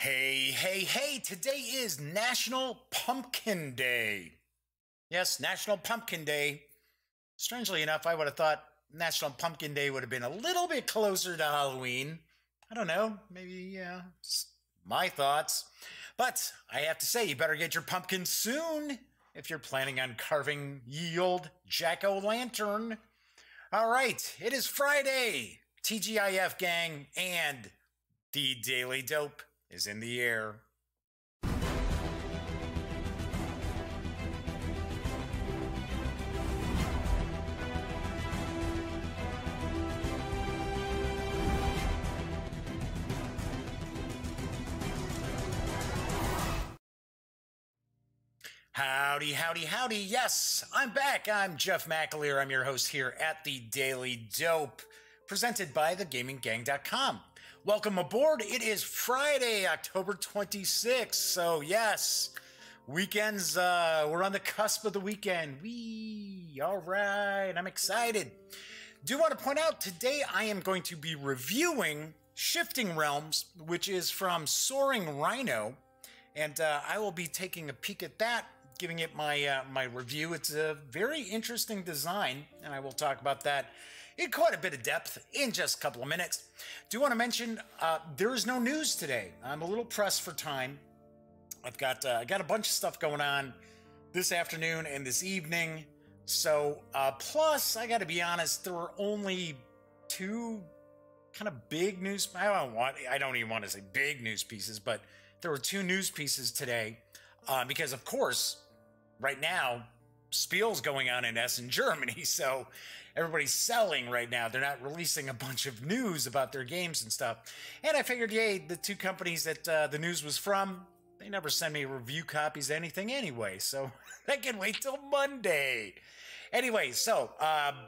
Hey, today is National Pumpkin Day. Yes, National Pumpkin Day. Strangely enough, I would have thought National Pumpkin Day would have been a little bit closer to Halloween. I don't know, maybe, my thoughts. But I have to say, you better get your pumpkin soon if you're planning on carving ye old jack-o'-lantern. All right, it is Friday, TGIF gang, and the Daily Dope is in the air. Howdy. Yes, I'm back. I'm Jeff McAleer. I'm your host here at the Daily Dope, presented by thegaminggang.com. Welcome aboard. It is Friday, October 26th. So yes, weekends, we're on the cusp of the weekend. All right, I'm excited. Do want to point out today I am going to be reviewing Shifting Realms, which is from Soaring Rhino. And I will be taking a peek at that, giving it my review. It's a very interesting design, and I will talk about that in quite a bit of depth in just a couple of minutes. Do want to mention there is no news today. I'm a little pressed for time. I've got I got a bunch of stuff going on this afternoon and this evening. So plus, I got to be honest, there were only two kind of big news. I don't even want to say big news pieces, but there were two news pieces today because, of course, right now, Spiel's going on in Essen, Germany, so everybody's selling right now. They're not releasing a bunch of news about their games and stuff. And I figured, yay, the two companies that the news was from, they never send me review copies of anything anyway, so I can wait till Monday. Anyway, so,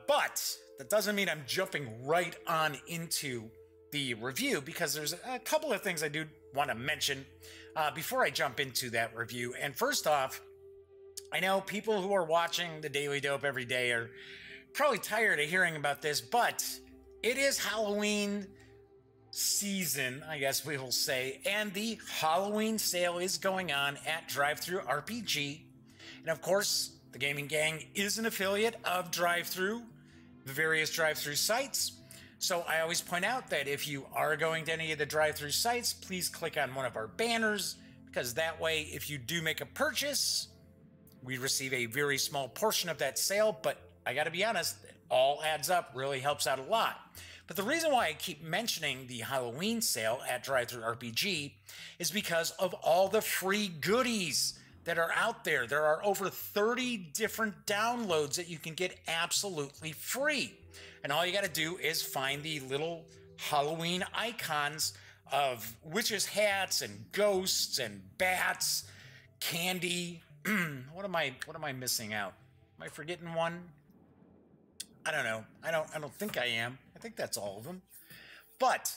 but that doesn't mean I'm jumping right on into the review, because there's a couple of things I do want to mention before I jump into that review. And first off, I know people who are watching the Daily Dope every day are probably tired of hearing about this, but it is Halloween season, I guess we will say, and the Halloween sale is going on at Drive-Thru RPG. And of course, the Gaming Gang is an affiliate of Drive-Thru, the various Drive-Thru sites. So I always point out that if you are going to any of the Drive-Thru sites, please click on one of our banners, because that way, if you do make a purchase, we receive a very small portion of that sale. But I got to be honest, it all adds up, really helps out a lot. But the reason why I keep mentioning the Halloween sale at Drive-Thru RPG is because of all the free goodies that are out there. There are over 30 different downloads that you can get absolutely free. And all you got to do is find the little Halloween icons of witches' hats and ghosts and bats, candy. What am I missing out? Am I forgetting one? I don't know. I don't think I am. I think that's all of them. But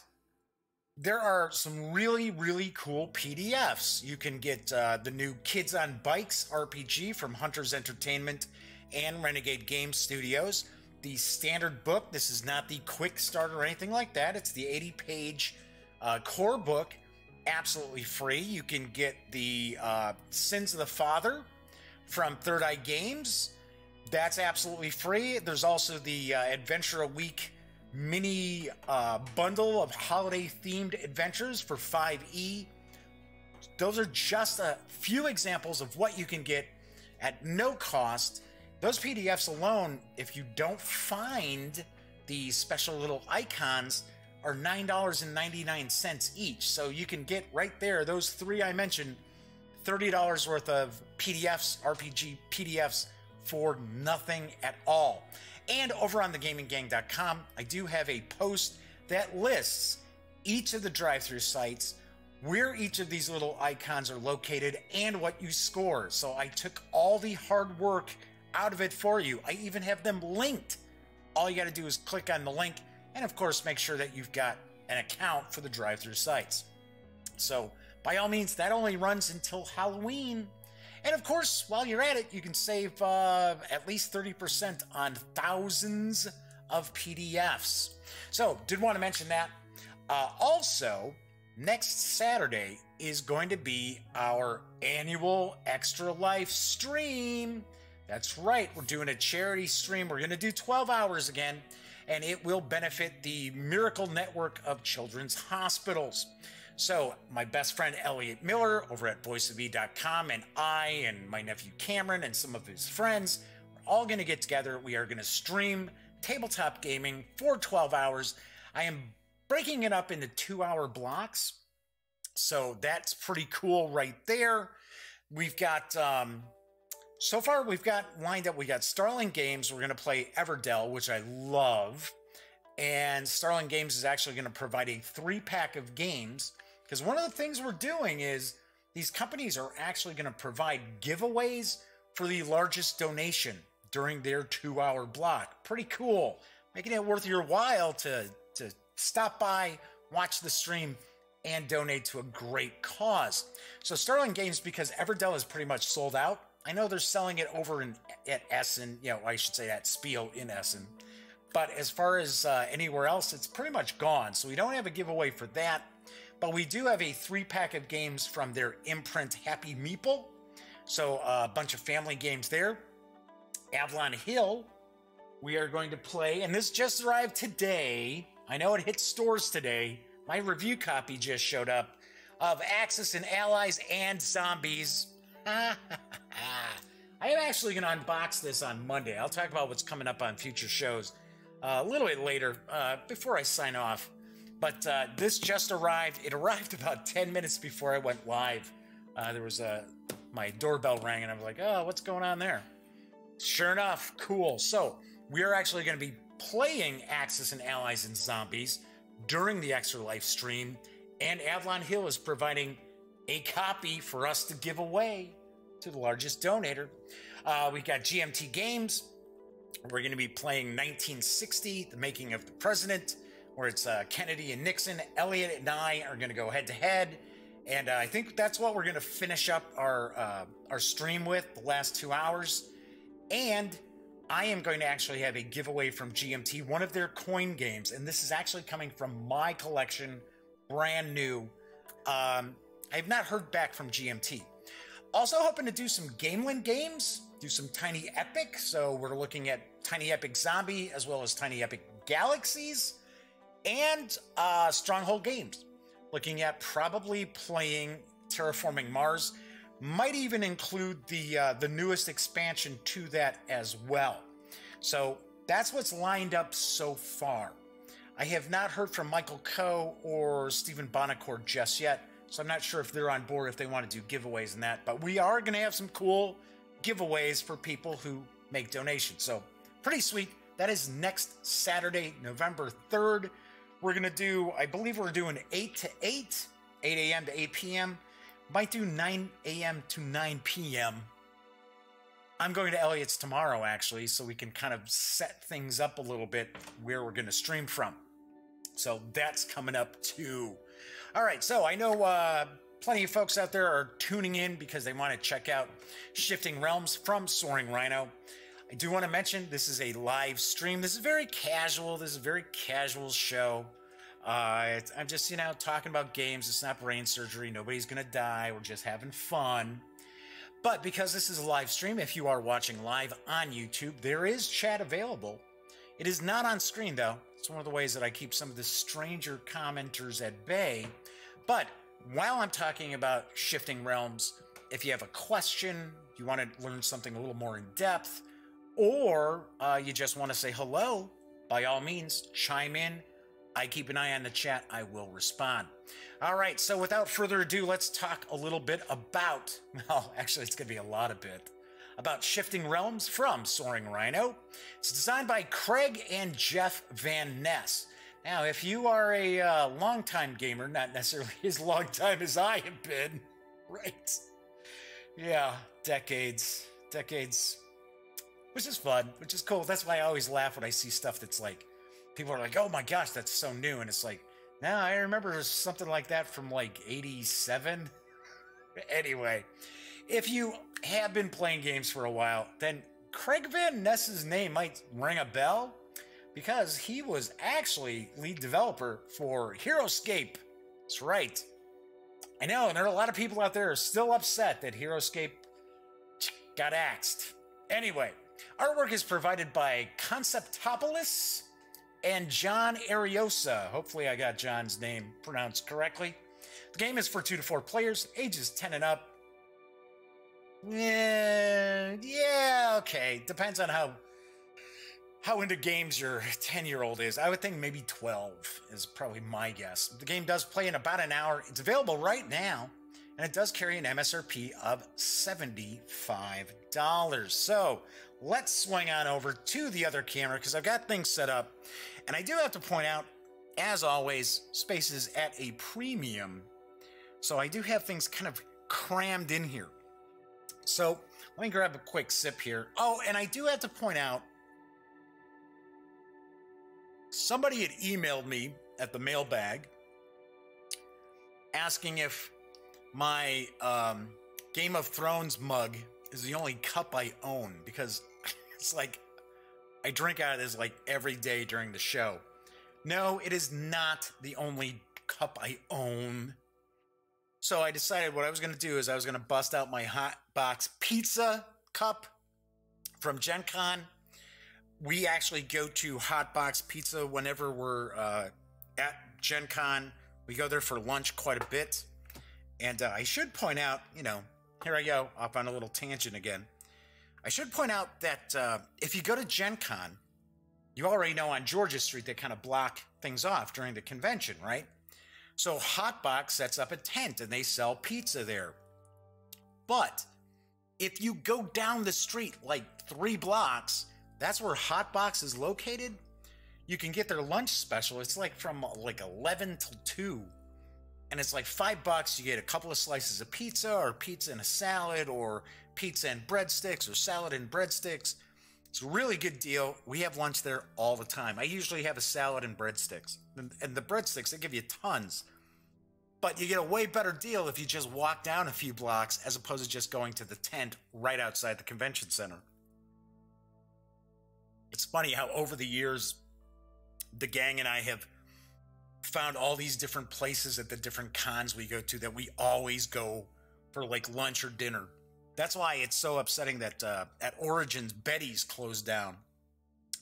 there are some really cool PDFs. You can get the new Kids on Bikes RPG from Hunters Entertainment and Renegade Game Studios. The standard book. This is not the quick start or anything like that. It's the 80-page core book, absolutely free. You can get the Sins of the Father from Third Eye Games. That's absolutely free. There's also the Adventure a Week mini bundle of holiday-themed adventures for 5e. Those are just a few examples of what you can get at no cost. Those PDFs alone, if you don't find the special little icons, are $9.99 each. So you can get right there, those three I mentioned, $30 worth of PDFs, RPG PDFs, for nothing at all. And over on thegaminggang.com, I do have a post that lists each of the drive-thru sites, where each of these little icons are located, and what you score. So I took all the hard work out of it for you. I even have them linked. All you got to do is click on the link, and of course make sure that you've got an account for the drive-thru sites. So by all means, that only runs until Halloween. And of course, while you're at it, you can save at least 30% on thousands of PDFs. So did want to mention that. Also, next Saturday is going to be our annual Extra Life stream. That's right, we're doing a charity stream. We're going to do 12 hours again, and it will benefit the Miracle Network of Children's Hospitals. So my best friend Elliot Miller over at voiceofe.com and I and my nephew Cameron and some of his friends are all going to get together. We are going to stream tabletop gaming for 12 hours. I am breaking it up into 2-hour blocks. So that's pretty cool right there. We've got, so far we've got lined up, we got Starling Games. We're going to play Everdell, which I love. And Starling Games is actually going to provide a 3-pack of games. Because one of the things we're doing is these companies are actually going to provide giveaways for the largest donation during their 2-hour block. Pretty cool. Making it worth your while to stop by, watch the stream, and donate to a great cause. So Starling Games, because Everdell is pretty much sold out. I know they're selling it over at Essen, I should say at Spiel in Essen. But as far as anywhere else, it's pretty much gone. So we don't have a giveaway for that. But we do have a 3-pack of games from their imprint Happy Meeple. So a bunch of family games there. Avalon Hill, we are going to play, and this just arrived today. I know it hit stores today. My review copy just showed up of Axis and Allies and Zombies. I am actually going to unbox this on Monday. I'll talk about what's coming up on future shows a little bit later before I sign off. But this just arrived. It arrived about 10 minutes before I went live. There was my doorbell rang, and I was like, oh, what's going on there? Sure enough, cool. So we're actually going to be playing Axis and Allies and Zombies during the Extra Life stream, and Avalon Hill is providing a copy for us to give away to the largest donator. We've got GMT Games. We're going to be playing 1960, The Making of the President, where it's Kennedy and Nixon. Elliot and I are going to go head-to-head, and I think that's what we're going to finish up our stream with, the last 2 hours. And I am going to actually have a giveaway from GMT, one of their coin games, and this is actually coming from my collection, brand new. I have not heard back from GMT. Also hoping to do some Gamelin games, do some Tiny Epic. So we're looking at Tiny Epic Zombie as well as Tiny Epic Galaxies and Stronghold Games. Looking at probably playing Terraforming Mars. Might even include the newest expansion to that as well. So that's what's lined up so far. I have not heard from Michael Coe or Stephen Bonacore just yet, so I'm not sure if they're on board, if they want to do giveaways and that. But we are going to have some cool giveaways for people who make donations. So pretty sweet. That is next Saturday, November 3rd. We're going to do, I believe we're doing 8 to 8, 8 a.m. to 8 p.m. Might do 9 a.m. to 9 p.m. I'm going to Elliot's tomorrow, actually, so we can kind of set things up a little bit where we're going to stream from. So that's coming up, too. All right, so I know plenty of folks out there are tuning in because they want to check out Shifting Realms from Soaring Rhino. I do want to mention this is a live stream. This is very casual. This is a very casual show. I'm just, talking about games. It's not brain surgery. Nobody's going to die. We're just having fun. But because this is a live stream, if you are watching live on YouTube, there is chat available. It is not on screen, though. It's one of the ways that I keep some of the stranger commenters at bay. But while I'm talking about Shifting Realms, if you have a question, you want to learn something a little more in depth, or you just want to say hello, by all means, chime in. I keep an eye on the chat. I will respond. All right, so without further ado, let's talk a little bit about, well, actually, it's going to be a lot of bit, about Shifting Realms from Soaring Rhino. It's designed by Craig and Jeff Van Ness. Now, if you are a longtime gamer, not necessarily as long time as I have been, right? Yeah, decades, which is fun, which is cool. That's why I always laugh when I see stuff that's like, people are like, oh my gosh, that's so new. And it's like, no, I remember something like that from like 87. Anyway, if you have been playing games for a while, then Craig Van Ness's name might ring a bell because he was actually lead developer for HeroScape. That's right. I know, and there are a lot of people out there who are still upset that HeroScape got axed. Anyway, artwork is provided by Conceptopolis and John Ariosa. Hopefully I got John's name pronounced correctly. The game is for 2 to 4 players, ages 10 and up. Yeah, okay. Depends on how into games your 10-year-old is. I would think maybe 12 is probably my guess. The game does play in about an hour. It's available right now, and it does carry an MSRP of $75. So let's swing on over to the other camera because I've got things set up. And I do have to point out, as always, space is at a premium. So I do have things kind of crammed in here. So let me grab a quick sip here. Oh, and I do have to point out, somebody had emailed me at the mailbag asking if my Game of Thrones mug is the only cup I own, because it's like I drink out of this like every day during the show. No, it is not the only cup I own. So I decided what I was going to do is I was going to bust out my Hot Box Pizza cup from Gen Con. We actually go to Hot Box Pizza whenever we're at Gen Con. We go there for lunch quite a bit. And I should point out, you know, here I go, off on a little tangent again. I should point out that if you go to Gen Con, you already know on Georgia Street they kind of block things off during the convention, right? So Hotbox sets up a tent and they sell pizza there. But if you go down the street like 3 blocks, that's where Hotbox is located. You can get their lunch special. It's like from like 11 till 2. And it's like $5. You get a couple of slices of pizza, or pizza and a salad, or pizza and breadsticks, or salad and breadsticks. It's a really good deal. We have lunch there all the time. I usually have a salad and breadsticks. And the breadsticks, they give you tons. But you get a way better deal if you just walk down a few blocks as opposed to just going to the tent right outside the convention center. It's funny how over the years, the gang and I have found all these different places at the different cons we go to that we always go for like lunch or dinner. That's why it's so upsetting that at Origins, Betty's closed down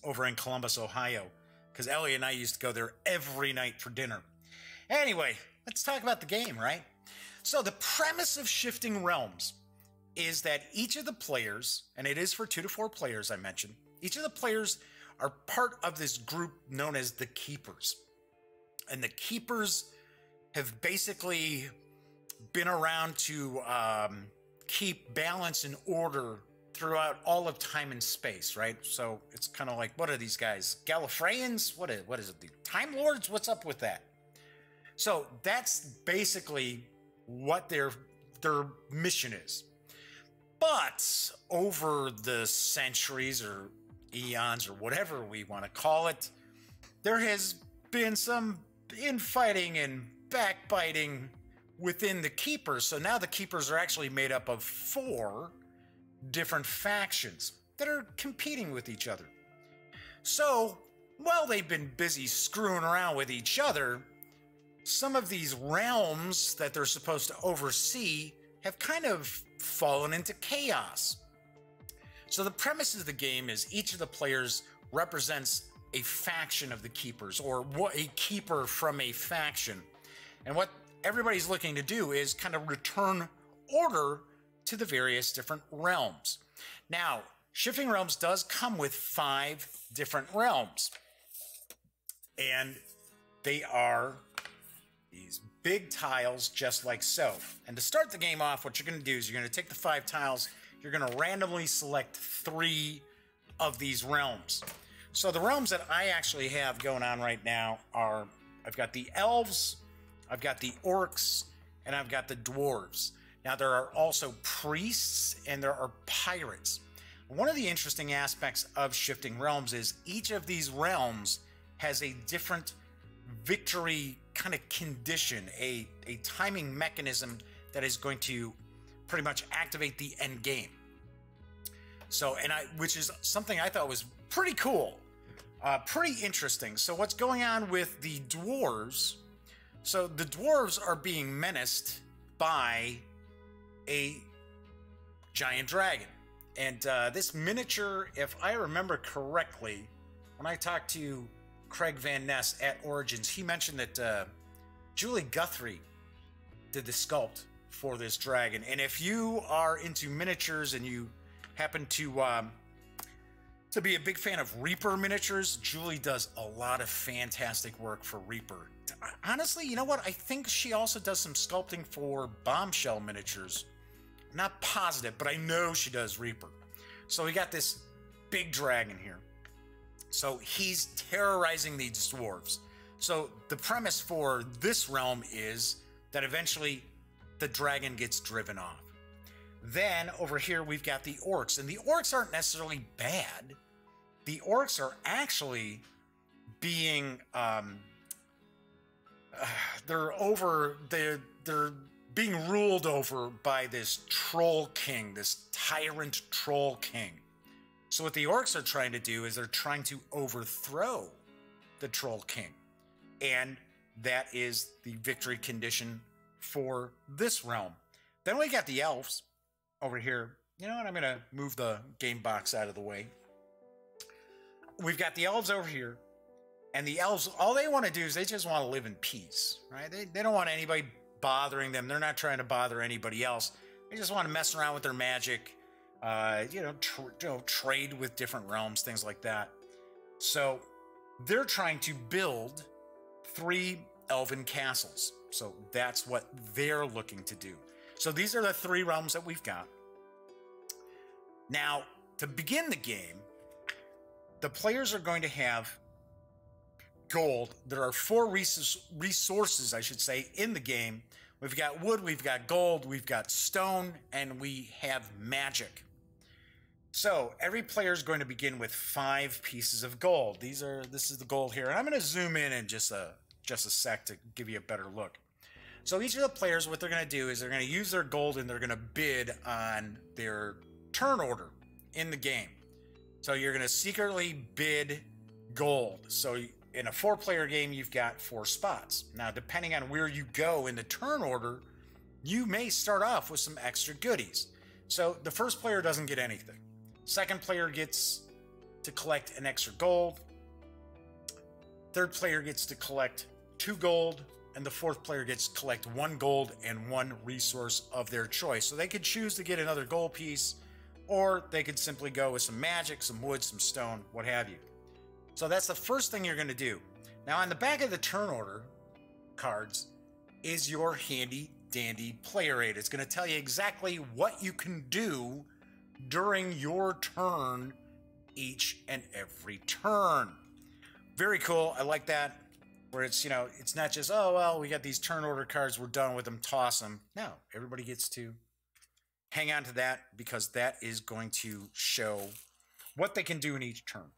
over in Columbus, Ohio, because Ellie and I used to go there every night for dinner. Anyway, let's talk about the game, right? So the premise of Shifting Realms is that each of the players, and it is for 2 to 4 players, I mentioned, each of the players are part of this group known as the Keepers. And the Keepers have basically been around to keep balance and order throughout all of time and space, right? So it's kind of like, what are these guys? Gallifreyans? What is it? The Time Lords? What's up with that? So that's basically what their mission is. But over the centuries or eons or whatever we want to call it, there has been some infighting and backbiting within the Keepers. So now the Keepers are actually made up of 4 different factions that are competing with each other. So while they've been busy screwing around with each other, some of these realms that they're supposed to oversee have kind of fallen into chaos. So the premise of the game is each of the players represents a faction of the Keepers, or a keeper from a faction. And what everybody's looking to do is kind of return order to the various different realms. Now, Shifting Realms does come with 5 different realms. And they are these big tiles just like so. And to start the game off, what you're going to do is you're going to take the 5 tiles, you're going to randomly select 3 of these realms. So the realms that I actually have going on right now are, I've got the elves, I've got the orcs, and I've got the dwarves. Now there are also priests and there are pirates. One of the interesting aspects of Shifting Realms is each of these realms has a different victory kind of condition, a timing mechanism that is going to pretty much activate the end game. So, which is something I thought was pretty cool, pretty interesting. So what's going on with the dwarves? So the dwarves are being menaced by a giant dragon. And this miniature, if I remember correctly, when I talked to Craig Van Ness at Origins, he mentioned that Julie Guthrie did the sculpt for this dragon. And if you are into miniatures and you happen to be a big fan of Reaper miniatures, Julie does a lot of fantastic work for Reaper. Honestly, you know what? I think she also does some sculpting for Bombshell miniatures. Not positive, but I know she does Reaper. So we got this big dragon here. So he's terrorizing these dwarves. So the premise for this realm is that eventually the dragon gets driven off. Then over here we've got the orcs, and the orcs aren't necessarily bad. The orcs are actually being they're being ruled over by this troll king, this tyrant troll king. So what the orcs are trying to do is they're trying to overthrow the troll king. And that is the victory condition for this realm. Then we got the elves over here. You know what? I'm going to move the game box out of the way. We've got the elves over here. And the elves, all they want to do is they just want to live in peace, right? They don't want anybody bothering them. They're not trying to bother anybody else. They just want to mess around with their magic, trade with different realms, things like that. So they're trying to build 3 elven castles. So that's what they're looking to do. So these are the 3 realms that we've got. Now, to begin the game, the players are going to have gold. There are 4 resources, I should say, in the game. We've got wood, we've got gold, we've got stone, and we have magic. So every player is going to begin with 5 pieces of gold. This is the gold here, and I'm going to zoom in just a sec to give you a better look. So each of the players, what they're going to do is they're going to use their gold and they're going to bid on their turn order in the game. So you're going to secretly bid gold. So in a 4-player game, you've got 4 spots. Now, depending on where you go in the turn order, you may start off with some extra goodies. So the first player doesn't get anything. Second player gets to collect an extra gold. Third player gets to collect 2 gold. And the 4th player gets to collect 1 gold and 1 resource of their choice. So they could choose to get another gold piece, or they could simply go with some magic, some wood, some stone, what have you. So that's the first thing you're going to do. Now, on the back of the turn order cards is your handy dandy player aid. It's going to tell you exactly what you can do during your turn each and every turn. Very cool. I like that. Where it's, it's not just, oh, well, we got these turn order cards, we're done with them, toss them. No, everybody gets to hang on to that because that is going to show what they can do in each turn.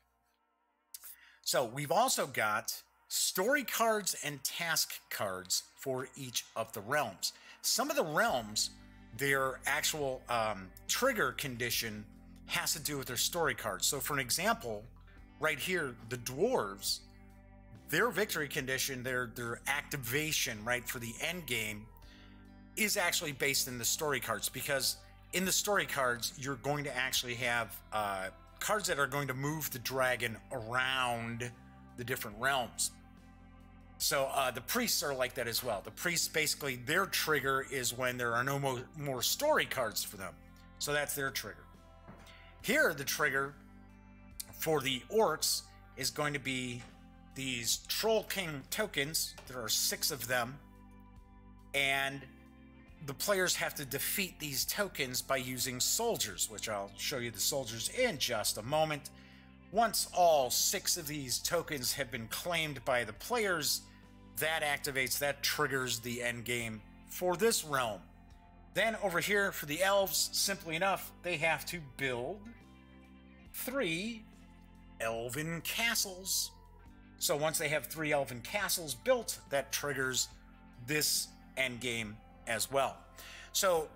So we've also got story cards and task cards for each of the realms. Some of the realms, their actual trigger condition has to do with their story cards. So for an example, right here, the dwarves, their victory condition, their activation, right, for the end game is actually based in the story cards, because in the story cards, you're going to actually have cards that are going to move the dragon around the different realms. So the priests are like that as well. The priests, basically, their trigger is when there are no more story cards for them. So that's their trigger. Here, the trigger for the orcs is going to be these Troll King tokens. There are 6 of them, and the players have to defeat these tokens by using soldiers, which I'll show you the soldiers in just a moment. Once all 6 of these tokens have been claimed by the players, that triggers the end game for this realm. Then over here for the elves, simply enough, they have to build 3 elven castles. So once they have 3 elven castles built, that triggers this end game as well. So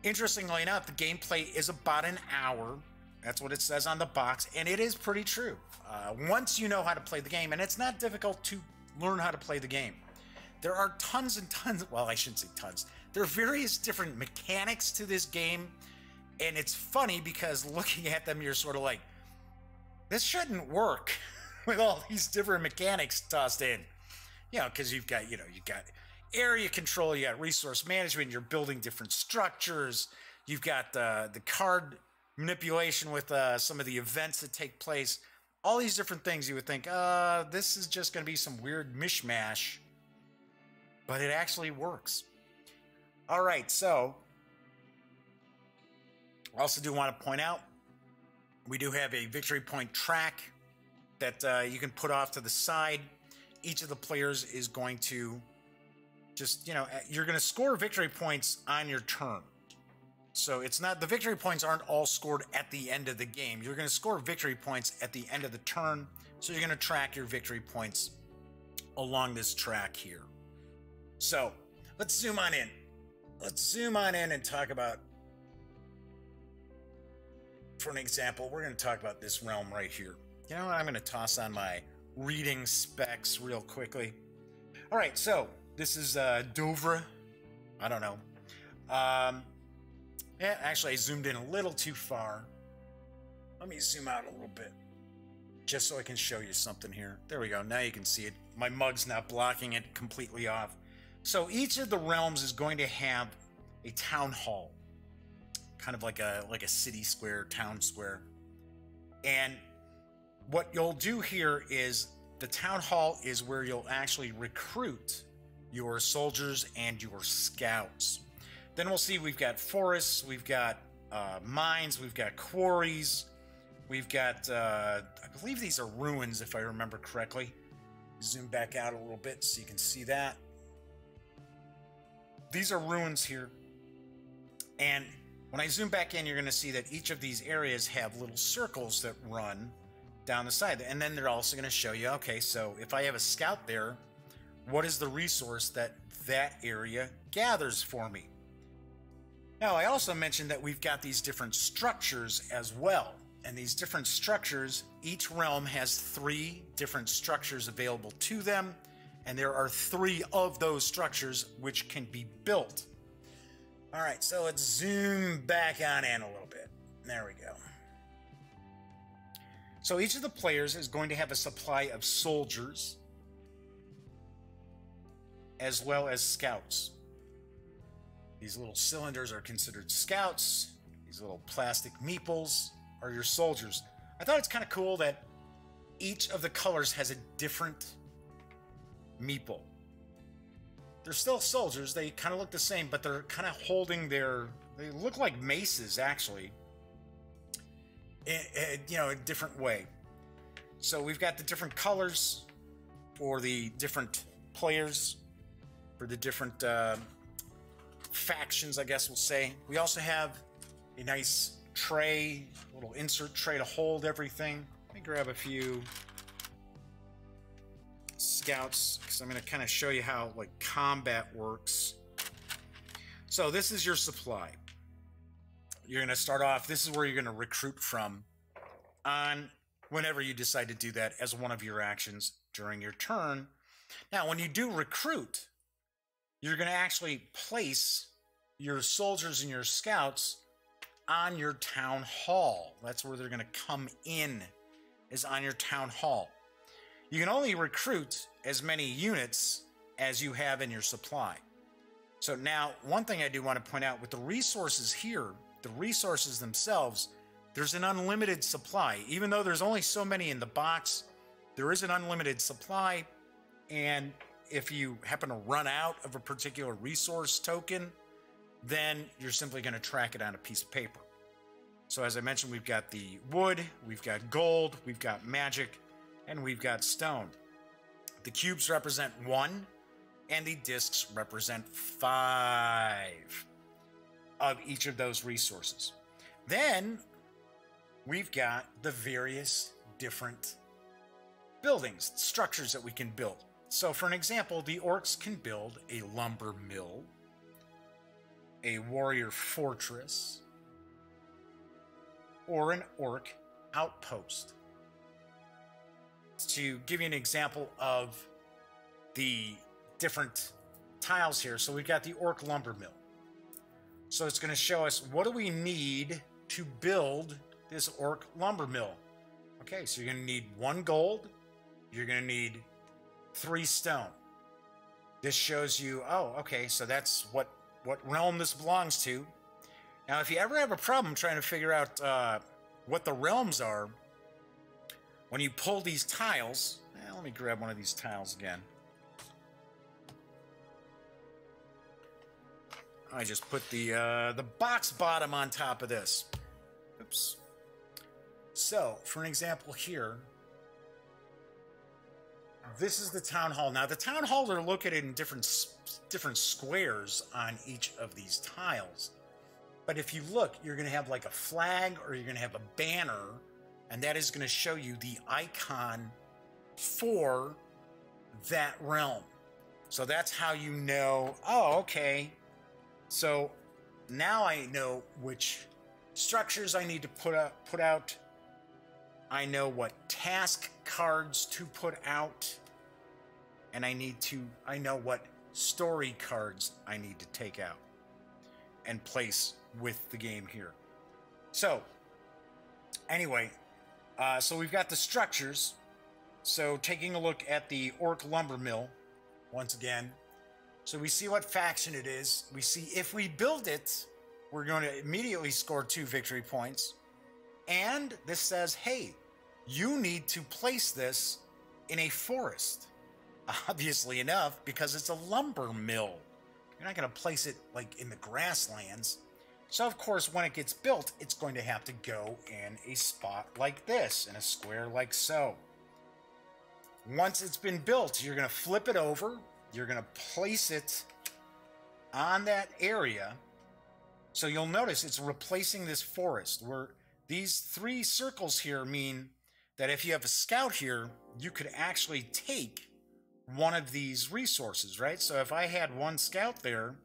interestingly enough, the gameplay is about an hour. That's what it says on the box, and it is pretty true. Once you know how to play the game, and it's not difficult to learn how to play the game. There are tons and tons, well, I shouldn't say tons. there are various different mechanics to this game, and it's funny because looking at them, you're sort of like, this shouldn't work with all these different mechanics tossed in. You know, because you've got area control, you got resource management, you're building different structures, you've got the card manipulation with some of the events that take place. All these different things you would think, this is just going to be some weird mishmash, but it actually works. All right, so I also do want to point out, we do have a victory point track that you can put off to the side. Each of the players is going to just, you're going to score victory points on your turn. So it's not, the victory points aren't all scored at the end of the game. You're going to score victory points at the end of the turn. So you're going to track your victory points along this track here. So let's zoom on in. Let's zoom on in and talk about, for an example, we're going to talk about this realm right here. You know what? I'm going to toss on my reading specs real quickly. All right, so this is Douvre. I don't know. Yeah, actually, I zoomed in a little too far. Let me zoom out a little bit, just so I can show you something here. There we go. Now you can see it. My mug's not blocking it completely off. So each of the realms is going to have a town hall, kind of like a city square, town square. And what you'll do here is the town hall is where you'll actually recruit your soldiers and your scouts. Then we'll see we've got forests, we've got mines, we've got quarries, we've got, I believe these are ruins if I remember correctly. Zoom back out a little bit so you can see that. These are ruins here. And when I zoom back in, you're going to see that each of these areas have little circles that run down the side. And then they're also going to show you, okay, so if I have a scout there, what is the resource that area gathers for me? Now, I also mentioned that we've got these different structures as well. And these different structures, each realm has 3 different structures available to them. And there are 3 of those structures which can be built. All right, so let's zoom back on in a little bit. There we go. So each of the players is going to have a supply of soldiers as well as scouts. These little cylinders are considered scouts. These little plastic meeples are your soldiers. I thought it's kind of cool that each of the colors has a different meeple. They're still soldiers. They kind of look the same, but they're kind of holding they look like maces, actually. A different way. So we've got the different colors for the different players, for the different factions, I guess we'll say. We also have a nice tray, little insert tray to hold everything. Let me grab a few scouts because I'm going to kind of show you how combat works. So this is your supply. You're going to start off, this is where you're going to recruit from on whenever you decide to do that as one of your actions during your turn. Now, when you do recruit, you're going to actually place your soldiers and your scouts on your town hall. That's where they're going to come in, is on your town hall. You can only recruit as many units as you have in your supply. So now, one thing I do want to point out with the resources here, the resources themselves, there's an unlimited supply. Even though there's only so many in the box, there is an unlimited supply. And if you happen to run out of a particular resource token, then you're simply going to track it on a piece of paper. So as I mentioned, we've got the wood, we've got gold, we've got magic, and we've got stone. The cubes represent 1, and the discs represent 5 of each of those resources. Then we've got the various different buildings, structures that we can build. So for an example, the orcs can build a lumber mill, a warrior fortress, or an orc outpost. To give you an example of the different tiles here, so we've got the orc lumber mill. So it's going to show us what do we need to build this orc lumber mill. Okay, so you're going to need 1 gold. You're going to need 3 stone. This shows you, oh, okay, so that's what realm this belongs to. Now, if you ever have a problem trying to figure out what the realms are, when you pull these tiles, let me grab one of these tiles again. I just put the box bottom on top of this. Oops. So, for an example here, this is the town hall. Now, the town hall are located in different squares on each of these tiles. But if you look, you're going to have like a flag or you're going to have a banner, and that is going to show you the icon for that realm. So that's how you know, oh, okay. So now I know which structures I need to put out. I know what task cards to put out, and I know what story cards I need to take out and place with the game here. So anyway, so we've got the structures. So taking a look at the orc lumber mill once again, so we see what faction it is. We see if we build it, we're going to immediately score 2 victory points. And this says, hey, you need to place this in a forest. Obviously enough, because it's a lumber mill. You're not going to place it like in the grasslands. So of course, when it gets built, it's going to have to go in a spot like this, in a square like so. Once it's been built, you're going to flip it over. You're going to place it on that area. So you'll notice it's replacing this forest, where these 3 circles here mean that if you have a scout here, you could actually take one of these resources, right? So if I had 1 scout there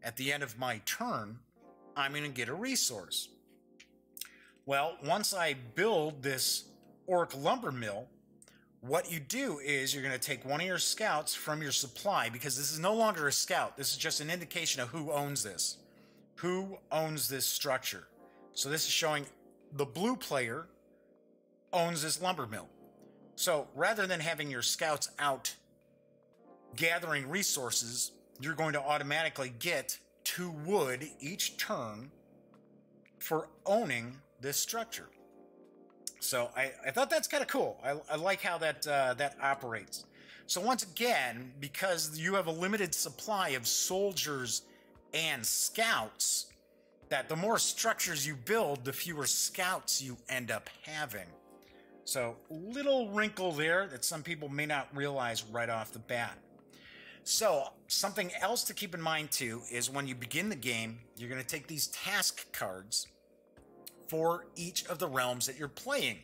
at the end of my turn, I'm going to get a resource. Well, once I build this orc lumber mill, what you do is you're going to take one of your scouts from your supply, because this is no longer a scout. This is just an indication of who owns this. Who owns this structure. So this is showing the blue player owns this lumber mill. So rather than having your scouts out gathering resources, you're going to automatically get 2 wood each turn for owning this structure. So I thought that's kind of cool. I like how that operates. So once again, because you have a limited supply of soldiers and scouts, that the more structures you build, the fewer scouts you end up having. So little wrinkle there that some people may not realize right off the bat. So something else to keep in mind too is when you begin the game, you're going to take these task cards for each of the realms that you're playing.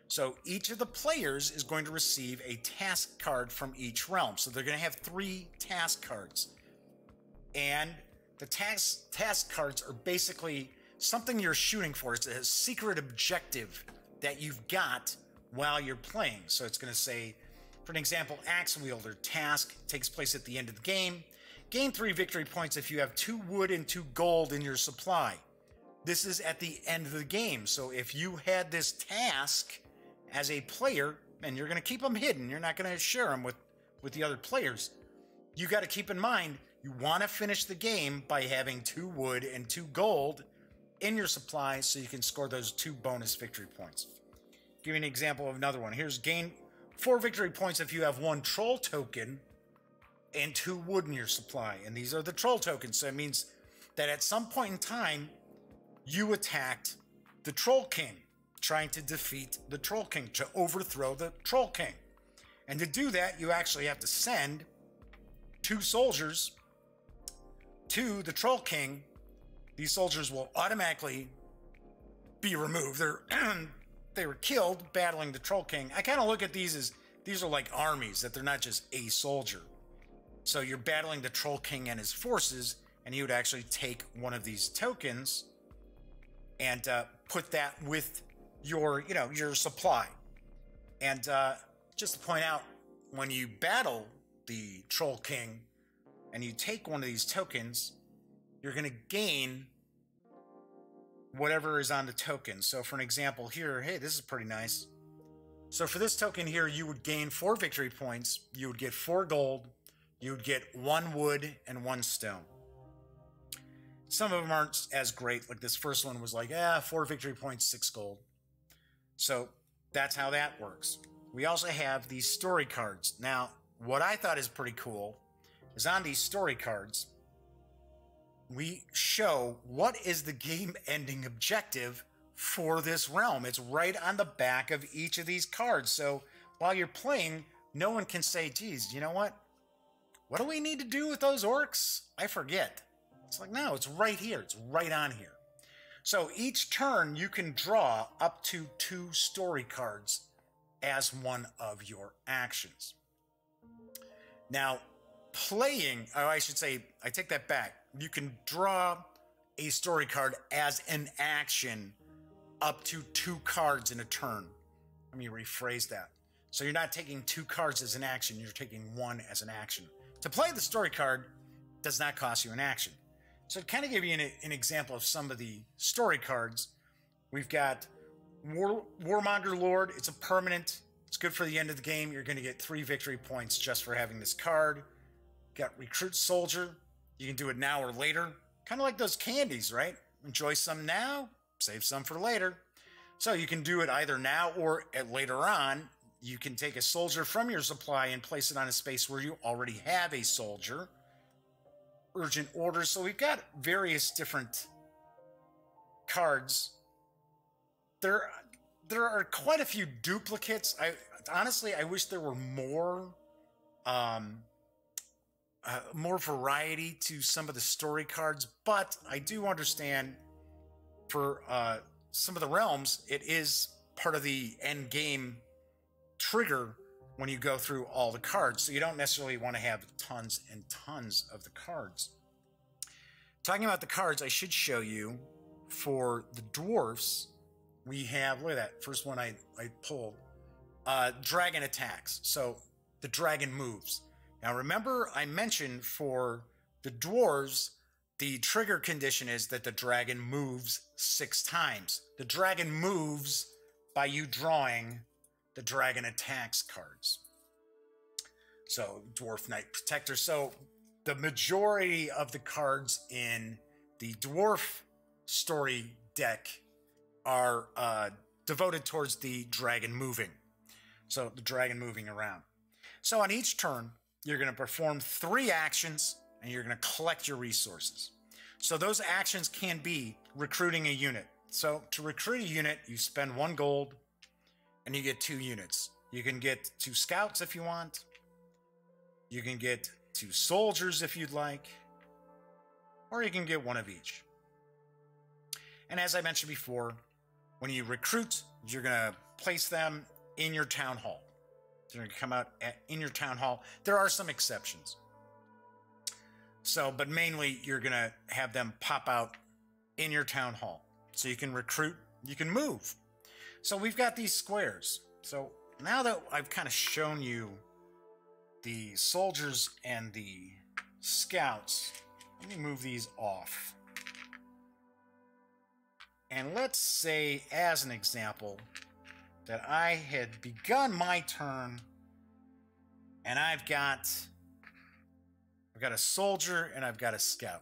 So each of the players is going to receive a task card from each realm. So they're going to have 3 task cards. And the task cards are basically something you're shooting for. It's a secret objective that you've got while you're playing. So it's going to say, for an example, Axe Wielder task takes place at the end of the game. Gain 3 victory points if you have 2 wood and 2 gold in your supply. This is at the end of the game. So if you had this task as a player, and you're going to keep them hidden, you're not going to share them with the other players, you got to keep in mind, you want to finish the game by having 2 wood and 2 gold in your supply so you can score those 2 bonus victory points. Give you an example of another one. Here's gain 4 victory points if you have 1 troll token and 2 wood in your supply. And these are the troll tokens. So it means that at some point in time, you attacked the Troll King, trying to defeat the Troll King, to overthrow the Troll King. And to do that, you actually have to send 2 soldiers to the Troll King. These soldiers will automatically be removed. They were killed battling the Troll King. I kind of look at these as, these are like armies, that they're not just a soldier. So you're battling the Troll King and his forces, and you would actually take one of these tokens and put that with your, your supply. And just to point out, when you battle the Troll King and you take one of these tokens, you're going to gain whatever is on the token. So for an example here, hey, this is pretty nice. So for this token here, you would gain 4 victory points, you would get 4 gold, you would get 1 wood and 1 stone. Some of them aren't as great, like this first one was like, 4 victory points, 6 gold. So that's how that works. We also have these story cards. Now, what I thought is pretty cool is on these story cards, we show what is the game-ending objective for this realm. It's right on the back of each of these cards. So while you're playing, no one can say, geez, you know what? What do we need to do with those orcs? I forget. It's like, no, it's right here. It's right on here. So each turn, you can draw up to 2 story cards as one of your actions. Now, playing, or I should say, I take that back. You can draw a story card as an action up to 2 cards in a turn. Let me rephrase that. So you're not taking 2 cards as an action, you're taking 1 as an action. To play the story card does not cost you an action. So to kind of give you an example of some of the story cards, we've got Warmonger Lord. It's a permanent. It's good for the end of the game. You're going to get 3 victory points just for having this card. Got Recruit Soldier. You can do it now or later. Kind of like those candies, right? Enjoy some now, save some for later. So you can do it either now or later on. You can take a soldier from your supply and place it on a space where you already have a soldier. Urgent orders. So we've got various different cards. There are quite a few duplicates. Honestly, I wish there were more variety to some of the story cards, but I do understand for some of the realms, it is part of the end game trigger when you go through all the cards. So you don't necessarily want to have tons and tons of the cards. Talking about the cards, I should show you for the dwarfs, we have, look at that, first one I pulled, dragon attacks. So the dragon moves. Now remember I mentioned for the dwarves, the trigger condition is that the dragon moves 6 times. The dragon moves by you drawing the dragon attacks cards. So Dwarf Knight Protector. So the majority of the cards in the dwarf story deck are devoted towards the dragon moving. So the dragon moving around. So on each turn, you're going to perform 3 actions and you're going to collect your resources. So those actions can be recruiting a unit. So to recruit a unit, you spend 1 gold and you get 2 units. You can get 2 scouts if you want. You can get 2 soldiers if you'd like. Or you can get 1 of each. And as I mentioned before, when you recruit, you're going to place them in your town hall. They're going to come out in your town hall. There are some exceptions. So, but mainly you're going to have them pop out in your town hall. So you can recruit, you can move. So we've got these squares. So now that I've kind of shown you the soldiers and the scouts, let me move these off. And let's say, as an example, that I had begun my turn and I've got a soldier and I've got a scout.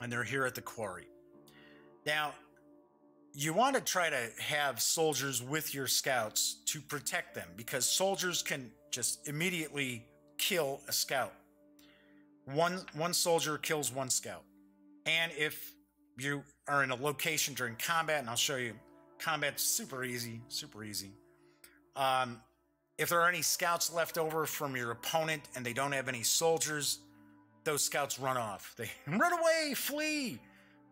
And they're here at the quarry. Now, you want to try to have soldiers with your scouts to protect them, because soldiers can just immediately kill a scout. One soldier kills 1 scout. And if you are in a location during combat, and I'll show you, combat's super easy, super easy. If there are any scouts left over from your opponent and they don't have any soldiers, those scouts run off. They run away, flee.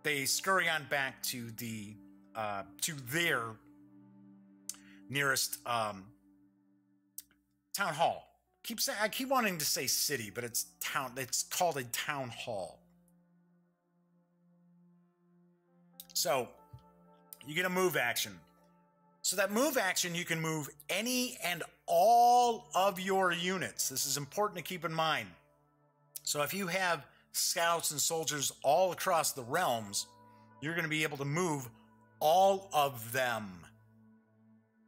They scurry on back to their nearest town hall. I keep wanting to say city, but it's town. It's called a town hall. So you get a move action. So that move action, you can move any and all of your units. This is important to keep in mind. So if you have scouts and soldiers all across the realms, you're going to be able to move all of them.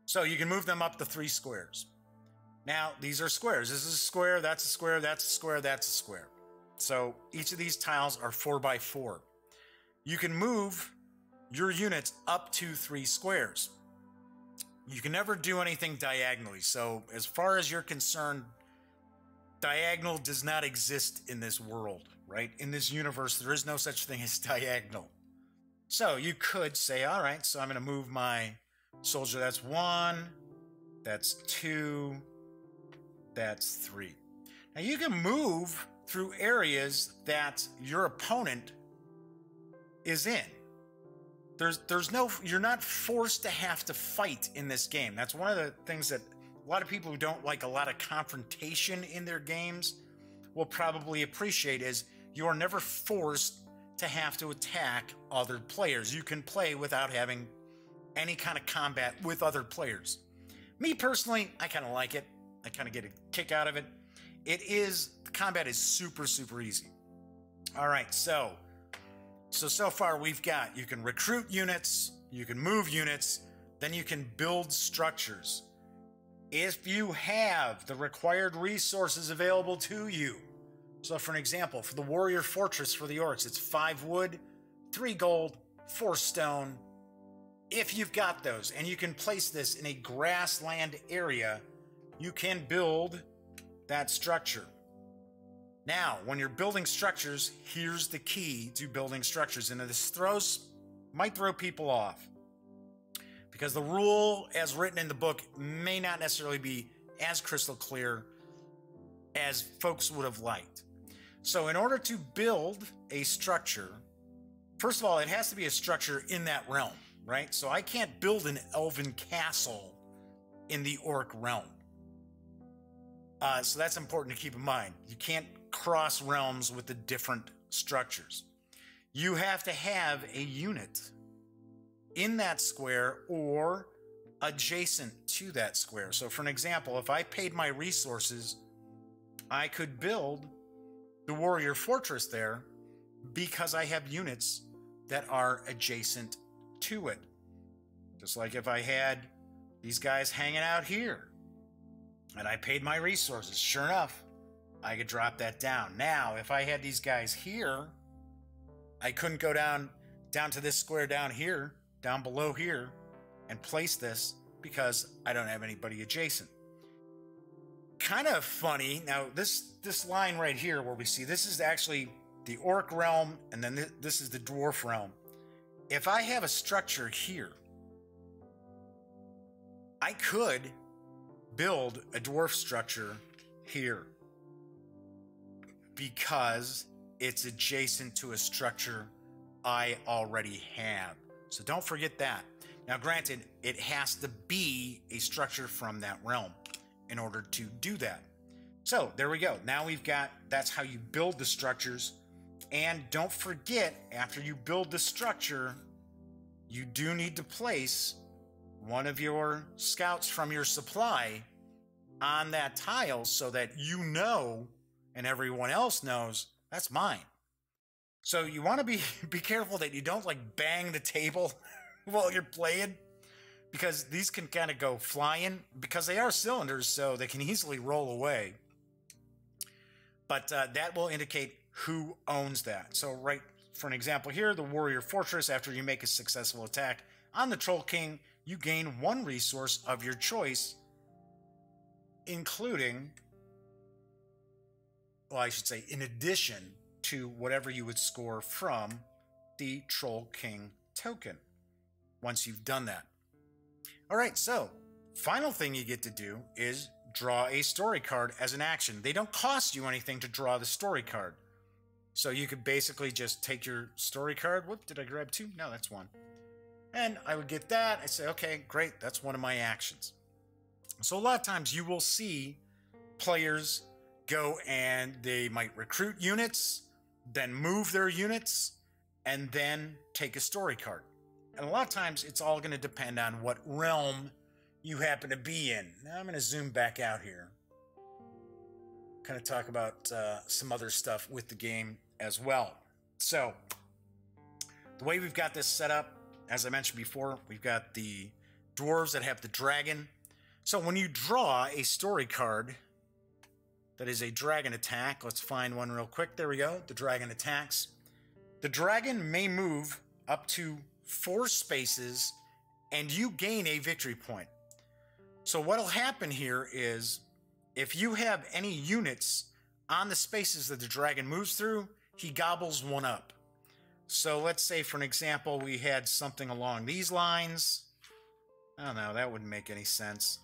So you can move them up to 3 squares. Now, these are squares. This is a square, that's a square, that's a square, that's a square. So each of these tiles are 4 by 4. You can move your units up to 3 squares. You can never do anything diagonally. So as far as you're concerned, diagonal does not exist in this world, right? In this universe, there is no such thing as diagonal. So you could say, all right, so I'm going to move my soldier. That's 1, that's 2, that's 3. Now you can move through areas that your opponent is in. You're not forced to have to fight in this game. That's one of the things that a lot of people who don't like a lot of confrontation in their games will probably appreciate is you are never forced to have to attack other players. You can play without having any kind of combat with other players. Me personally, I kind of like it. I kind of get a kick out of it. The combat is super, super easy. All right, so far we've got, you can recruit units, you can move units, then you can build structures. If you have the required resources available to you. So for an example, for the warrior fortress for the orcs, it's 5 wood, 3 gold, 4 stone. If you've got those and you can place this in a grassland area, you can build that structure. Now, when you're building structures, here's the key to building structures. And this might throw people off because the rule as written in the book may not necessarily be as crystal clear as folks would have liked. So in order to build a structure, first of all, it has to be a structure in that realm, right? So I can't build an elven castle in the orc realm. So that's important to keep in mind. You can't cross realms with the different structures. You have to have a unit in that square or adjacent to that square. So for an example, if I paid my resources, I could build the warrior fortress there because I have units that are adjacent to it. Just like if I had these guys hanging out here and I paid my resources, sure enough, I could drop that down. Now, if I had these guys here, I couldn't go down to this square down here, down below here, and place this because I don't have anybody adjacent. Kind of funny. Now, this line right here where we see, this is actually the orc realm, and then this is the dwarf realm. If I have a structure here, I could build a dwarf structure here because it's adjacent to a structure I already have. So don't forget that. Now, granted, it has to be a structure from that realm in order to do that. So there we go. Now that's how you build the structures. And don't forget, after you build the structure, you do need to place one of your scouts from your supply on that tile so that you know and everyone else knows that's mine. So you want to be careful that you don't like bang the table while you're playing, because these can kind of go flying because they are cylinders, so they can easily roll away. But that will indicate who owns that. So right, for an example here, the warrior fortress, after you make a successful attack on the Troll King, you gain 1 resource of your choice, including, well, I should say, in addition to whatever you would score from the Troll King token once you've done that. All right, so final thing you get to do is draw a story card as an action. They don't cost you anything to draw the story card. So you could basically just take your story card. Whoop, did I grab 2? No, that's 1. And I would get that. I say, okay, great, that's one of my actions. So a lot of times you will see players go and they might recruit units, then move their units, and then take a story card. And a lot of times it's all going to depend on what realm you happen to be in. Now I'm going to zoom back out here. Kind of talk about some other stuff with the game. as well. So the way we've got this set up, as I mentioned before, we've got the dwarves that have the dragon. So when you draw a story card that is a dragon attack, let's find one real quick. There we go. The dragon attacks. The dragon may move up to 4 spaces and you gain a victory point. So what'll happen here is if you have any units on the spaces that the dragon moves through, he gobbles one up. So let's say, for an example, we had something along these lines. I don't know, that wouldn't make any sense.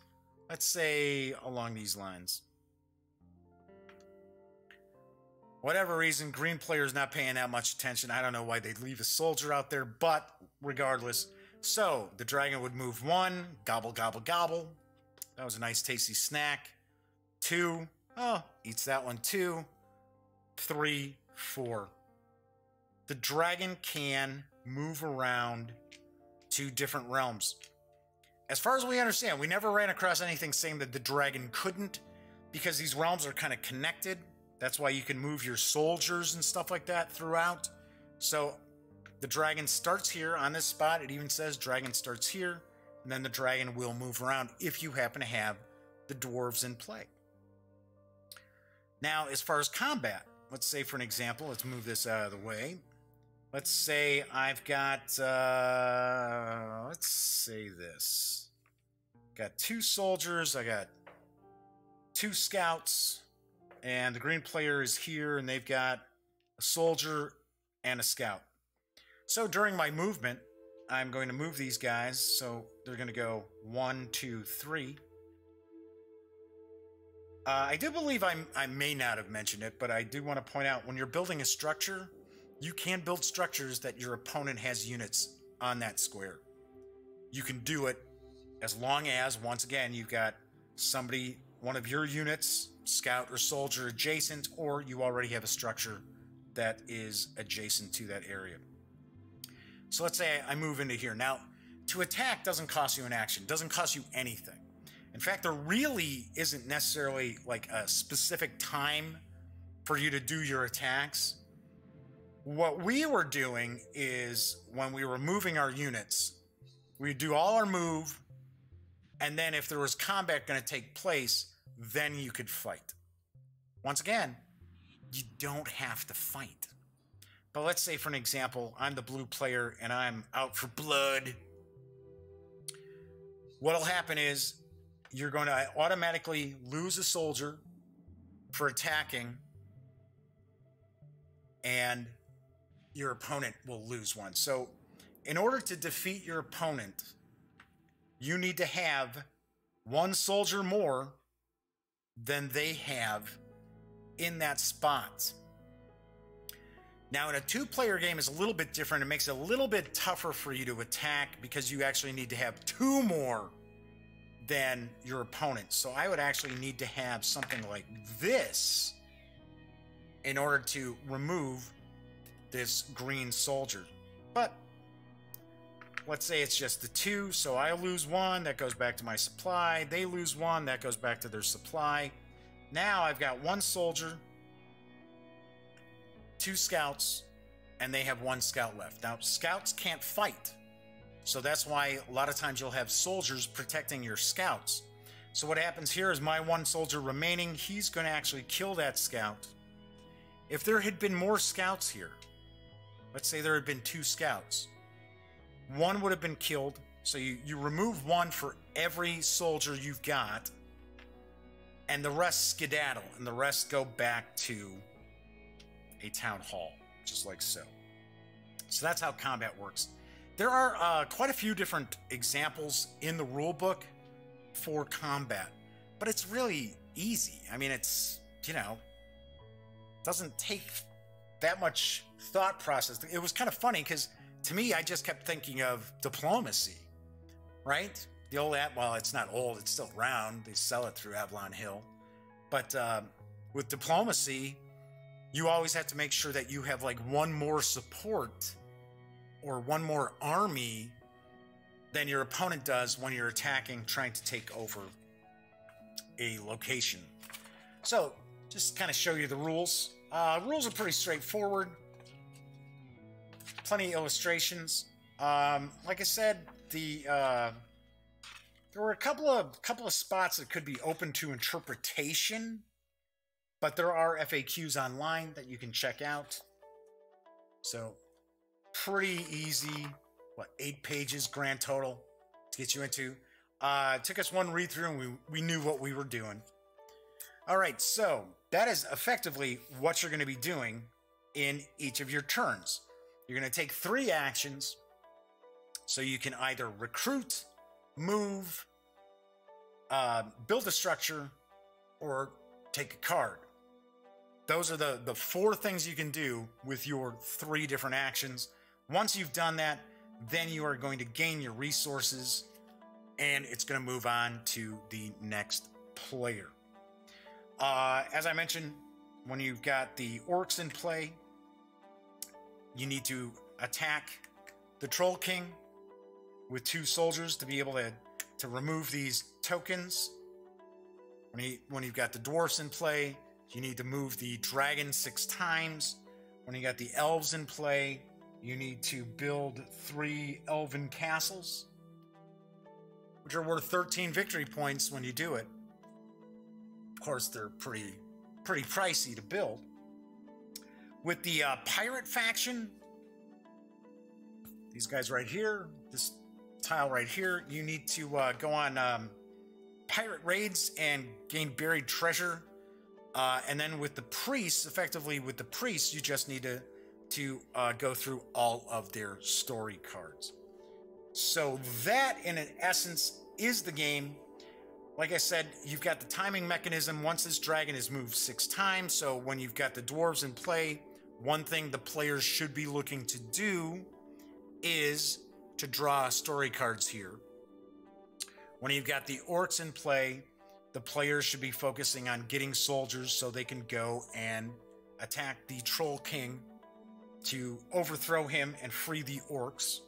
Let's say along these lines. Whatever reason, green player's not paying that much attention. I don't know why they'd leave a soldier out there, but regardless. So the dragon would move 1, gobble, gobble, gobble. That was a nice tasty snack. 2, oh, eats that one too. 3, 4. The dragon can move around to different realms. As far as we understand, we never ran across anything saying that the dragon couldn't, because these realms are kind of connected. That's why you can move your soldiers and stuff like that throughout. So the dragon starts here on this spot. It even says dragon starts here, and then the dragon will move around if you happen to have the dwarves in play. Now, as far as combat, let's say for an example, let's move this out of the way. Let's say I've got, let's say this. Got 2 soldiers, I got 2 scouts, and the green player is here, and they've got a soldier and a scout. So during my movement, I'm going to move these guys, so they're going to go 1, 2, 3. I do believe I may not have mentioned it, but I do want to point out, when you're building a structure, you can build structures that your opponent has units on that square. You can do it as long as, once again, you've got somebody, one of your units, scout or soldier, adjacent, or you already have a structure that is adjacent to that area. So let's say I move into here. Now, to attack doesn't cost you an action, doesn't cost you anything. In fact, there really isn't necessarily like a specific time for you to do your attacks. What we were doing is, when we were moving our units, we'd do all our move, and then if there was combat going to take place, then you could fight. Once again, you don't have to fight. But let's say, for an example, I'm the blue player and I'm out for blood. What'll happen is you're going to automatically lose a soldier for attacking, and your opponent will lose one. So in order to defeat your opponent, you need to have 1 soldier more than they have in that spot. Now, in a 2-player game, it's a little bit different. It makes it a little bit tougher for you to attack because you actually need to have 2 more than your opponent. So I would actually need to have something like this in order to remove this green soldier. But let's say it's just the 2, so I lose 1, that goes back to my supply. They lose 1, that goes back to their supply. Now I've got 1 soldier, 2 scouts, and they have 1 scout left. Now, scouts can't fight, so that's why a lot of times you'll have soldiers protecting your scouts. So what happens here is my 1 soldier remaining, he's going to actually kill that scout. If there had been more scouts here, let's say there had been 2 scouts, 1 would have been killed, so you remove 1 for every soldier you've got, and the rest skedaddle, and the rest go back to a town hall, just like so. So that's how combat works. There are quite a few different examples in the rule book for combat, but it's really easy. I mean, it's, you know, doesn't take that much thought process. It was kind of funny because to me, I just kept thinking of diplomacy, right? The old app, well, it's not old, it's still around. They sell it through Avalon Hill. But with diplomacy, you always have to make sure that you have like 1 more support or 1 more army than your opponent does when you're attacking, trying to take over a location. So just kind of show you the rules. Rules are pretty straightforward. Plenty of illustrations. Like I said, there were a couple of spots that could be open to interpretation, but there are FAQs online that you can check out. So pretty easy. What, 8 pages grand total to get you into. It took us one read through and we knew what we were doing. All right, so that is effectively what you're going to be doing in each of your turns. You're going to take 3 actions, so you can either recruit, move, build a structure, or take a card. Those are the 4 things you can do with your 3 different actions. Once you've done that, then you are going to gain your resources, and it's going to move on to the next player. As I mentioned, when you've got the orcs in play, you need to attack the Troll King with 2 soldiers to be able to remove these tokens. When you've got the dwarfs in play, you need to move the dragon 6 times. When you got the elves in play, you need to build 3 elven castles, which are worth 13 victory points when you do it. Of course, they're pretty pricey to build. With the pirate faction, these guys right here, this tile right here, you need to go on pirate raids and gain buried treasure. And then with the priests, effectively with the priests, you just need to go through all of their story cards. So that, in an essence, is the game. Like I said, you've got the timing mechanism. Once this dragon is moved 6 times, so when you've got the dwarves in play, one thing the players should be looking to do is to draw story cards here. When you've got the orcs in play, the players should be focusing on getting soldiers so they can go and attack the Troll King to overthrow him and free the orcs.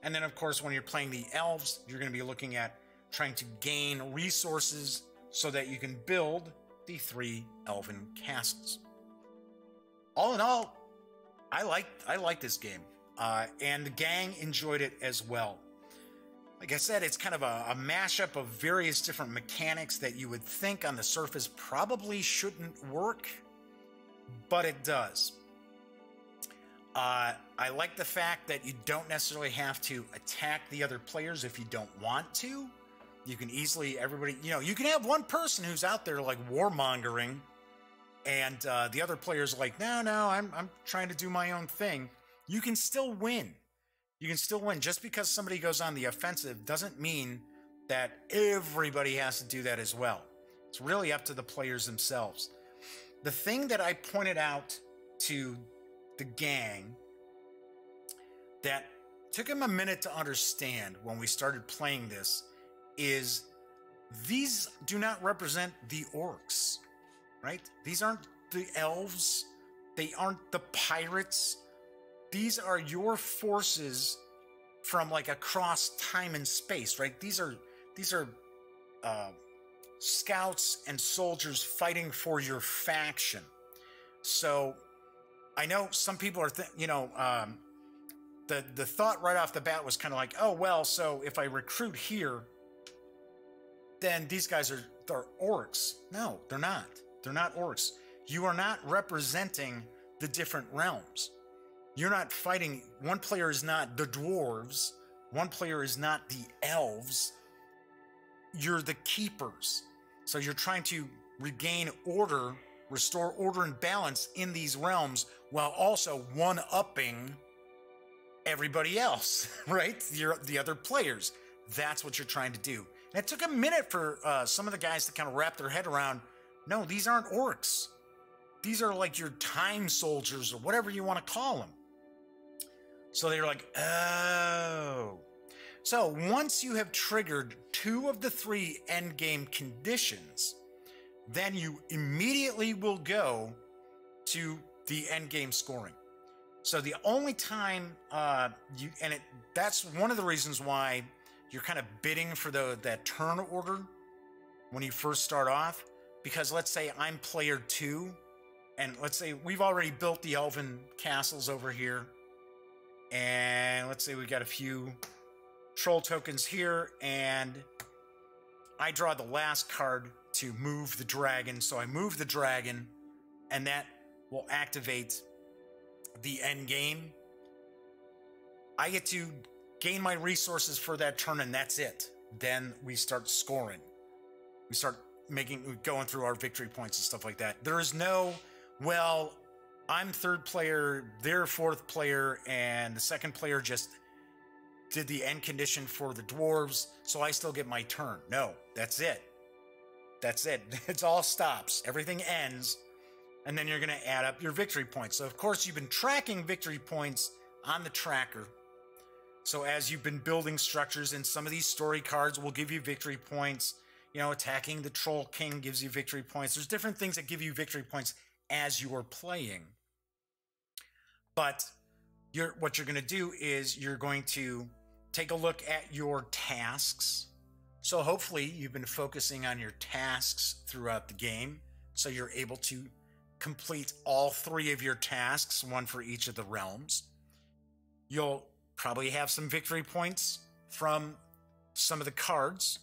And then, of course, when you're playing the elves, you're going to be looking at trying to gain resources so that you can build the 3 elven castles. All in all, I like this game, and the gang enjoyed it as well. Like I said, it's kind of a mashup of various different mechanics that you would think on the surface probably shouldn't work, but it does. I like the fact that you don't necessarily have to attack the other players if you don't want to. You can easily, you can have one person who's out there like warmongering, and the other player's like, no, I'm trying to do my own thing. You can still win. You can still win. Just because somebody goes on the offensive doesn't mean that everybody has to do that as well. It's really up to the players themselves. The thing that I pointed out to the gang that took them a minute to understand when we started playing this is these do not represent the orcs, right? These aren't the elves. They aren't the pirates. These are your forces from like across time and space, right? These are scouts and soldiers fighting for your faction. So I know some people are, the thought right off the bat was kind of like, oh, well, so if I recruit here, then these guys they're orcs. No, they're not. They're not orcs. You are not representing the different realms. You're not fighting. One player is not the dwarves. One player is not the elves. You're the keepers. So you're trying to regain order, restore order and balance in these realms while also one-upping everybody else, right? The other players. That's what you're trying to do. And it took a minute for some of the guys to kind of wrap their head around, no, these aren't orcs. These are like your time soldiers or whatever you want to call them. So they're like, oh. So once you have triggered 2 of the 3 endgame conditions, then you immediately will go to the endgame scoring. So the only time that's one of the reasons why you're kind of bidding for that turn order when you first start off, because let's say I'm player 2 And let's say we've already built the elven castles over here. And let's say we got a few troll tokens here, and I draw the last card to move the dragon. So I move the dragon, and that will activate the end game. I get to gain my resources for that turn, and that's it. Then we start scoring. We start going through our victory points and stuff like that. There is no, well, I'm third player, they're fourth player, and the second player just did the end condition for the dwarves, so I still get my turn. No, that's it. That's it. It all stops. Everything ends, and then you're going to add up your victory points. So, of course, you've been tracking victory points on the tracker. So as you've been building structures, and some of these story cards will give you victory points. You know, attacking the Troll King gives you victory points. There's different things that give you victory points as you are playing. But what you're going to do is you're going to take a look at your tasks. So hopefully you've been focusing on your tasks throughout the game, so you're able to complete all 3 of your tasks, one for each of the realms. You'll probably have some victory points from some of the cards.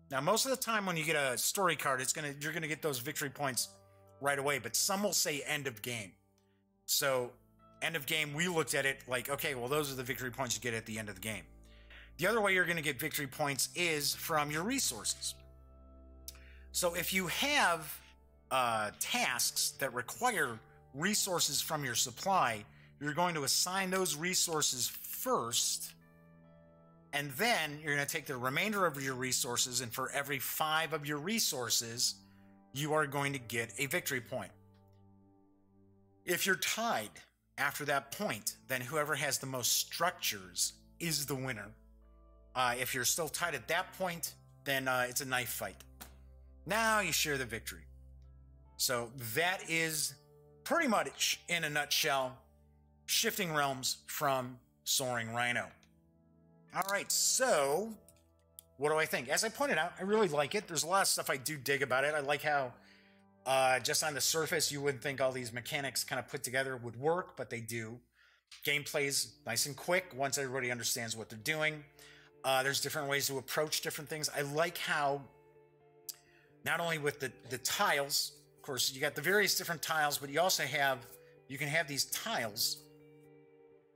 Now, most of the time when you get a story card, you're gonna get those victory points right away, but some will say end of game. So end of game, we looked at it like, okay, well, those are the victory points you get at the end of the game. The other way you're gonna get victory points is from your resources. So if you have tasks that require resources from your supply, you're going to assign those resources first, and then you're going to take the remainder of your resources, and for every 5 of your resources, you are going to get a victory point. If you're tied after that point, then whoever has the most structures is the winner. If you're still tied at that point, then it's a knife fight. Now you share the victory. So that is pretty much, in a nutshell, Shifting Realms from Soaring Rhino. All right, so what do I think? As I pointed out, I really like it. There's a lot of stuff I do dig about it. I like how just on the surface, you wouldn't think all these mechanics kind of put together would work, but they do. Gameplay's nice and quick once everybody understands what they're doing. There's different ways to approach different things. I like how not only with the tiles, of course, you got the various different tiles, but you also you can have these tiles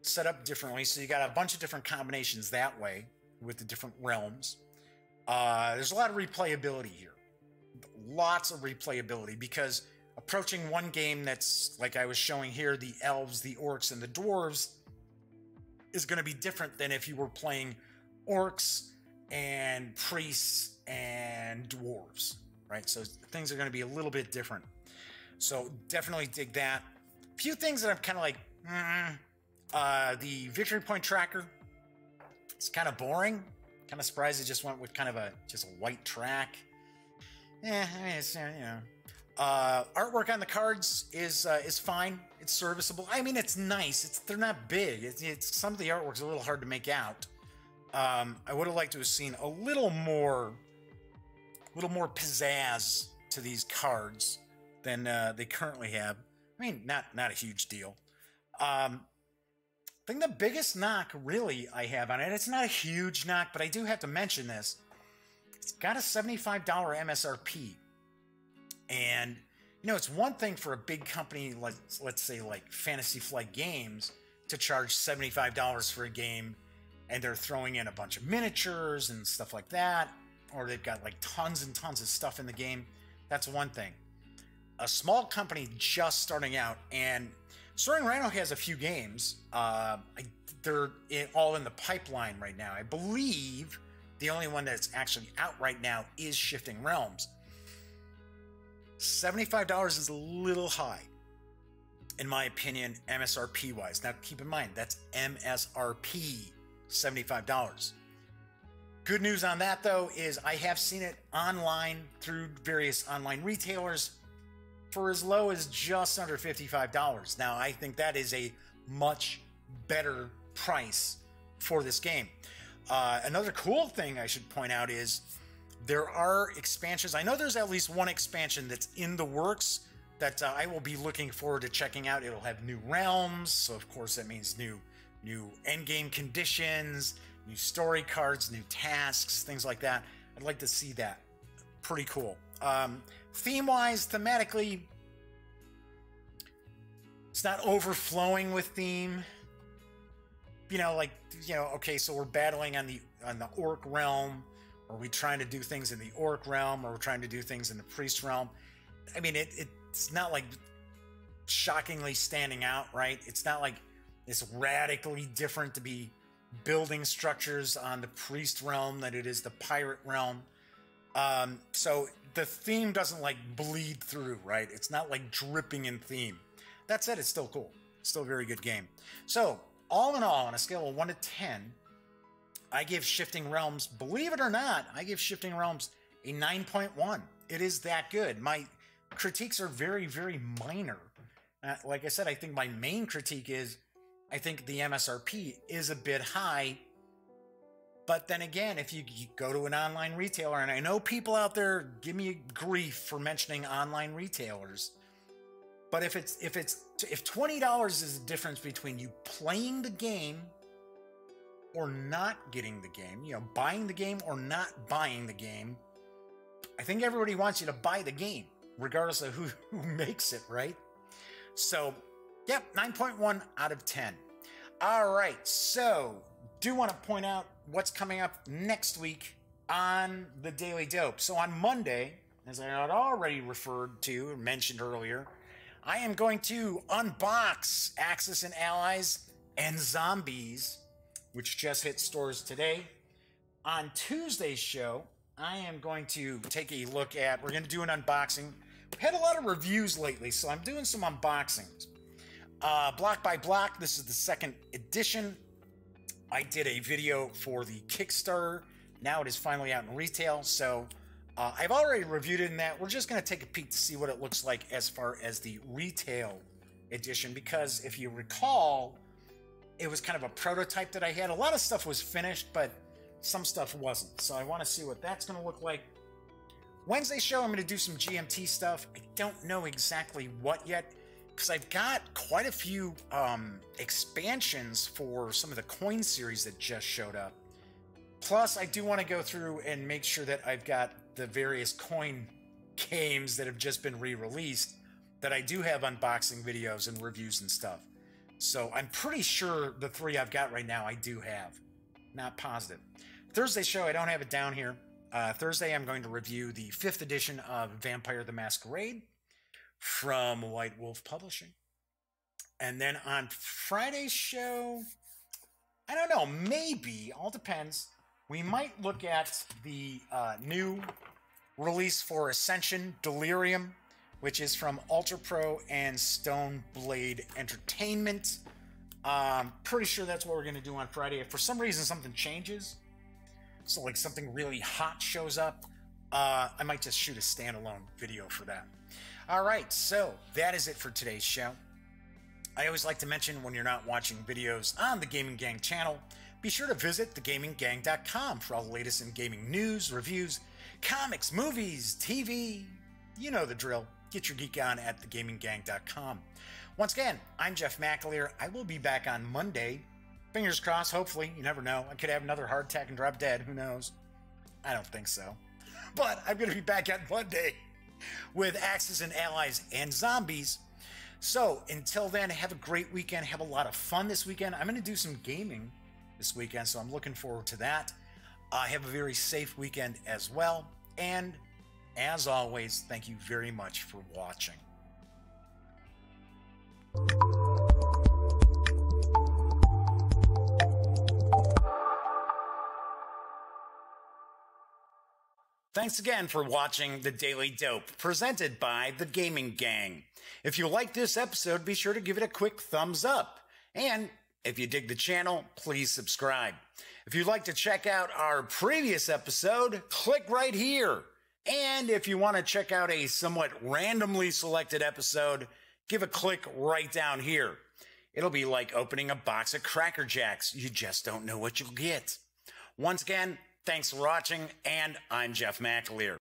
set up differently. So you got a bunch of different combinations that way with the different realms. There's a lot of replayability here. Lots of replayability, because approaching one game that's like I was showing here, the elves, the orcs, and the dwarves, is going to be different than if you were playing orcs and priests and dwarves, right? So things are going to be a little bit different. So definitely dig that. A few things that I'm kind of like, the victory point tracker, it's kind of boring. Kind of surprised it just went with kind of just a white track. I mean, it's, you know. Artwork on the cards is fine. It's serviceable. I mean, it's nice. They're not big. It's some of the artwork's a little hard to make out. I would have liked to have seen a little more pizzazz to these cards than they currently have. I mean, not a huge deal. I think the biggest knock really I have on it, it's not a huge knock, but I do have to mention this. It's got a $75 MSRP. And, you know, it's one thing for a big company, like, let's say like Fantasy Flight Games, to charge $75 for a game, and they're throwing in a bunch of miniatures and stuff like that, or they've got like tons and tons of stuff in the game. That's one thing. A small company just starting out, and Soaring Rhino has a few games. They're all in the pipeline right now. I believe the only one that's actually out right now is Shifting Realms. $75 is a little high, in my opinion, MSRP-wise. Now, keep in mind, that's MSRP, $75. Good news on that, though, is I have seen it online through various online retailers for as low as just under $55. Now, I think that is a much better price for this game. Another cool thing I should point out is there are expansions. I know there's at least one expansion that's in the works, that I will be looking forward to checking out. It'll have new realms, so of course that means new endgame conditions, new story cards, new tasks, things like that. I'd like to see that. Pretty cool. Theme-wise, thematically, it's not overflowing with theme. Okay, so we're battling on the orc realm. Are we trying to do things in the orc realm, or we're trying to do things in the priest realm? I mean, it's not like shockingly standing out, right? It's not like it's radically different to be building structures on the priest realm than it is the pirate realm. So the theme doesn't like bleed through, right? It's not like dripping in theme. That said, it's still cool. Still a very good game. So all in all, on a scale of 1 to 10, I give Shifting Realms, believe it or not, I give Shifting Realms a 9.1. It is that good. My critiques are very, very minor. Like I said, I think my main critique is I think the MSRP is a bit high. But then again, if you go to an online retailer, and I know people out there give me grief for mentioning online retailers, but if $20 is the difference between you playing the game or not getting the game, buying the game or not buying the game, I think everybody wants you to buy the game, regardless of who makes it, right? So, yep, 9.1 out of 10. All right, so do want to point out what's coming up next week on the Daily Dope. So on Monday, as I had already referred to or mentioned earlier, I am going to unbox Axis and Allies and Zombies, which just hit stores today. On Tuesday's show, I am going to take a look at, we're going to do an unboxing. We've had a lot of reviews lately, so I'm doing some unboxings. Block by Block, this is the second edition. I did a video for the Kickstarter. Now it is finally out in retail, so I've already reviewed it in that. We're just going to take a peek to see what it looks like as far as the retail edition, because if you recall, it was kind of a prototype that I had. A lot of stuff was finished, but some stuff wasn't. So I want to see what that's going to look like. Wednesday show, I'm going to do some GMT stuff. I don't know exactly what yet, because I've got quite a few expansions for some of the coin series that just showed up. Plus, I do want to go through and make sure that I've got the various coin games that have just been re-released, that I do have unboxing videos and reviews and stuff. So I'm pretty sure the 3 I've got right now I do have. Not positive. Thursday show, I don't have it down here. Thursday, I'm going to review the 5th edition of Vampire the Masquerade from White Wolf Publishing. And then on Friday's show, I don't know, maybe, all depends. We might look at the new release for Ascension, Delirium, which is from Ultra Pro and Stone Blade Entertainment. Pretty sure that's what we're going to do on Friday. If for some reason something changes, so like something really hot shows up, I might just shoot a standalone video for that. All right, so that is it for today's show. I always like to mention, when you're not watching videos on the Gaming Gang channel, be sure to visit thegaminggang.com for all the latest in gaming news, reviews, comics, movies, TV. You know the drill. Get your geek on at thegaminggang.com. Once again, I'm Jeff McAleer. I will be back on Monday. Fingers crossed, hopefully. You never know. I could have another heart attack and drop dead. Who knows? I don't think so. But I'm going to be back on Monday with Axis and Allies and Zombies. So until then, have a great weekend. Have a lot of fun this weekend. I'm going to do some gaming this weekend, so I'm looking forward to that. Have a very safe weekend as well. And as always, thank you very much for watching. Thanks again for watching The Daily Dope, presented by The Gaming Gang. If you like this episode, be sure to give it a quick thumbs up. And if you dig the channel, please subscribe. If you'd like to check out our previous episode, click right here. And if you want to check out a somewhat randomly selected episode, give a click right down here. It'll be like opening a box of Cracker Jacks. You just don't know what you'll get. Once again, thanks for watching, and I'm Jeff McAleer.